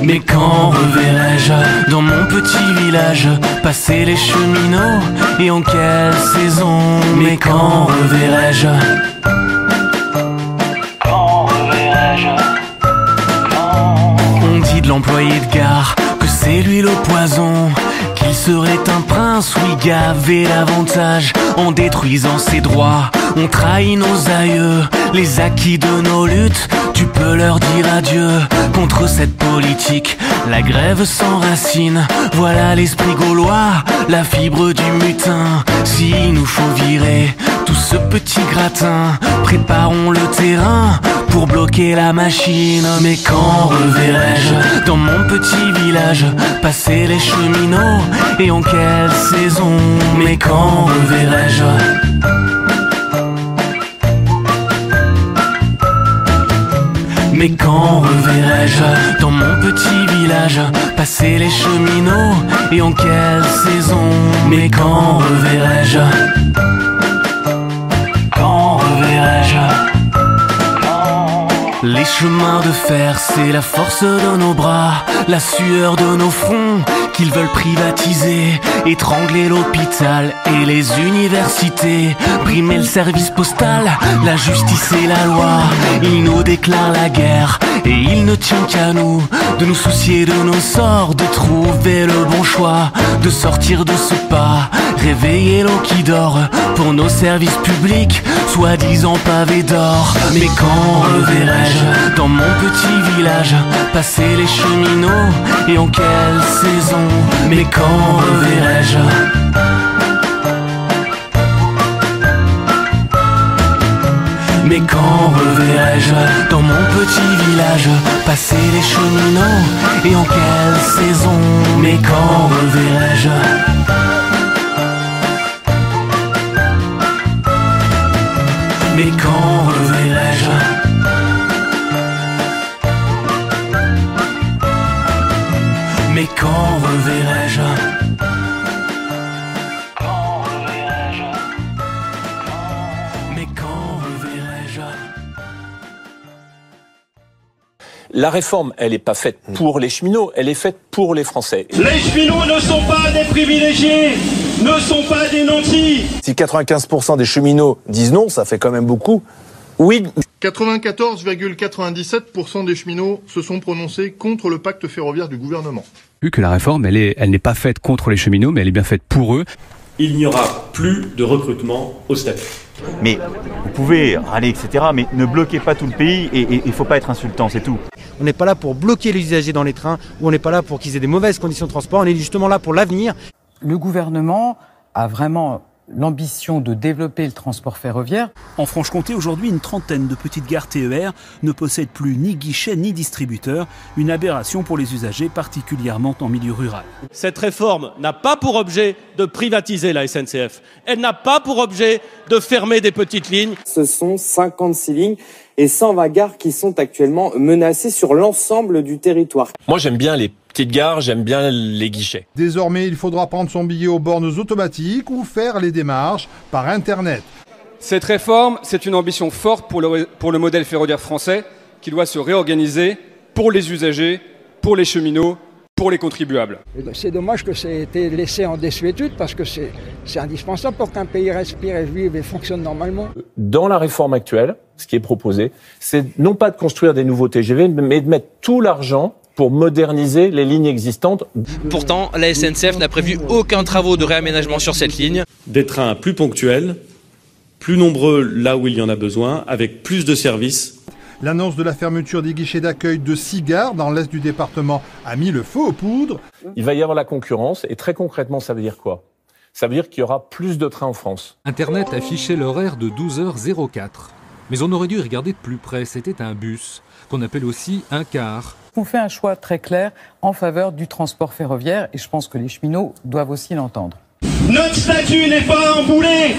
Mais quand reverrai-je dans mon petit village passer les cheminots, et en quelle saison? Mais quand reverrai-je? Quand reverrai-je? On dit de l'employé de gare que c'est lui le poison, qu'il serait un prince, oui, gavé d'avantages. En détruisant ses droits, on trahit nos aïeux, les acquis de nos luttes. Tu peux leur dire adieu. Contre cette politique, la grève s'enracine. Voilà l'esprit gaulois, la fibre du mutin. S'il nous faut virer tout ce petit gratin, préparons le terrain pour bloquer la machine. Mais quand reverrai-je dans mon petit village passer les cheminots, et en quelle saison? Mais quand reverrai-je? Mais quand reverrai-je dans mon petit village passer les cheminots, et en quelle saison? Mais quand reverrai-je? Quand reverrai-je? Les chemins de fer, c'est la force de nos bras, la sueur de nos fronts qu'ils veulent privatiser, étrangler l'hôpital et les universités, brimer le service postal, la justice et la loi. Ils nous déclarent la guerre et il ne tient qu'à nous de nous soucier de nos sorts, de trouver le bon choix, de sortir de ce pas, réveiller l'eau qui dort pour nos services publics, soi-disant pavés d'or. Mais quand reverrai-je dans mon petit village passer les cheminots, et en quelle saison? Mais quand reverrai-je? Mais quand reverrai-je dans mon petit village passer les cheminots, et en quelle saison? Mais quand reverrai-je? Mais quand reverrai-je? Mais quand reverrai-je? Quand reverrai-je? Mais quand reverrai-je? La réforme, elle n'est pas faite pour les cheminots, elle est faite pour les Français. Les cheminots ne sont pas des privilégiés, ne sont pas des nantis. Si 95% des cheminots disent non, ça fait quand même beaucoup. Oui. 94,97% des cheminots se sont prononcés contre le pacte ferroviaire du gouvernement. Vu que la réforme, elle n'est pas faite contre les cheminots, mais elle est bien faite pour eux. Il n'y aura plus de recrutement au statut. Mais vous pouvez râler, etc., mais ne bloquez pas tout le pays et il ne faut pas être insultant, c'est tout. On n'est pas là pour bloquer les usagers dans les trains, ou on n'est pas là pour qu'ils aient des mauvaises conditions de transport, on est justement là pour l'avenir. Le gouvernement a vraiment l'ambition de développer le transport ferroviaire. En Franche-Comté, aujourd'hui, une trentaine de petites gares TER ne possèdent plus ni guichet ni distributeur, une aberration pour les usagers, particulièrement en milieu rural. Cette réforme n'a pas pour objet de privatiser la SNCF. Elle n'a pas pour objet de fermer des petites lignes. Ce sont 56 lignes et 120 gares qui sont actuellement menacées sur l'ensemble du territoire. Moi, j'aime bien les petites gares, j'aime bien les guichets. Désormais, il faudra prendre son billet aux bornes automatiques ou faire les démarches par Internet. Cette réforme, c'est une ambition forte pour le modèle ferroviaire français qui doit se réorganiser pour les usagers, pour les cheminots, pour les contribuables. C'est dommage que ça ait été laissé en désuétude parce que c'est indispensable pour qu'un pays respire et vive et fonctionne normalement. Dans la réforme actuelle, ce qui est proposé, c'est non pas de construire des nouveaux TGV, mais de mettre tout l'argent pour moderniser les lignes existantes. Pourtant, la SNCF n'a prévu aucun travaux de réaménagement sur cette ligne. Des trains plus ponctuels, plus nombreux là où il y en a besoin, avec plus de services. L'annonce de la fermeture des guichets d'accueil de 6 gares dans l'est du département a mis le feu aux poudres. Il va y avoir la concurrence et très concrètement, ça veut dire quoi? Ça veut dire qu'il y aura plus de trains en France. Internet affichait l'horaire de 12h04. Mais on aurait dû y regarder de plus près. C'était un bus, qu'on appelle aussi un car. On fait un choix très clair en faveur du transport ferroviaire et je pense que les cheminots doivent aussi l'entendre. Notre statut n'est pas un boulet,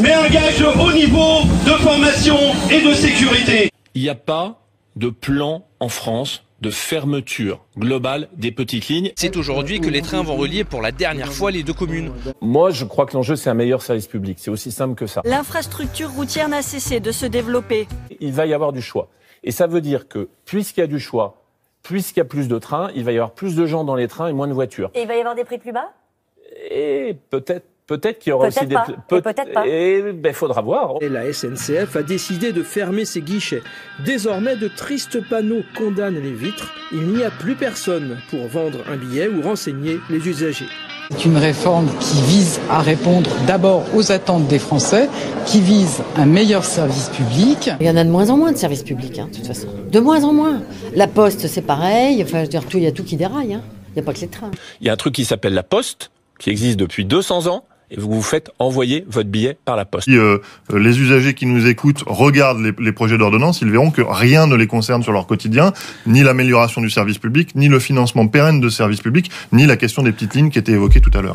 mais un gage de haut niveau de formation et de sécurité. Il n'y a pas de plan en France de fermeture globale des petites lignes. C'est aujourd'hui que les trains vont relier pour la dernière fois les deux communes. Moi, je crois que l'enjeu, c'est un meilleur service public. C'est aussi simple que ça. L'infrastructure routière n'a cessé de se développer. Il va y avoir du choix. Et ça veut dire que, puisqu'il y a du choix, puisqu'il y a plus de trains, il va y avoir plus de gens dans les trains et moins de voitures. Et il va y avoir des prix plus bas ? Et peut-être qu'il y aura aussi des... Peut-être pas. Et faudra voir. Et la SNCF a décidé de fermer ses guichets. Désormais, de tristes panneaux condamnent les vitres. Il n'y a plus personne pour vendre un billet ou renseigner les usagers. C'est une réforme qui vise à répondre d'abord aux attentes des Français, qui vise un meilleur service public. Il y en a de moins en moins de services publics, de toute façon. De moins en moins. La Poste, c'est pareil. Enfin, je veux dire, il y a tout qui déraille. Il n'y a pas que les trains. Il y a un truc qui s'appelle la Poste, qui existe depuis 200 ans. Et vous vous faites envoyer votre billet par la poste. Si les usagers qui nous écoutent regardent les projets d'ordonnance, ils verront que rien ne les concerne sur leur quotidien, ni l'amélioration du service public, ni le financement pérenne de services publics, ni la question des petites lignes qui étaient évoquées tout à l'heure.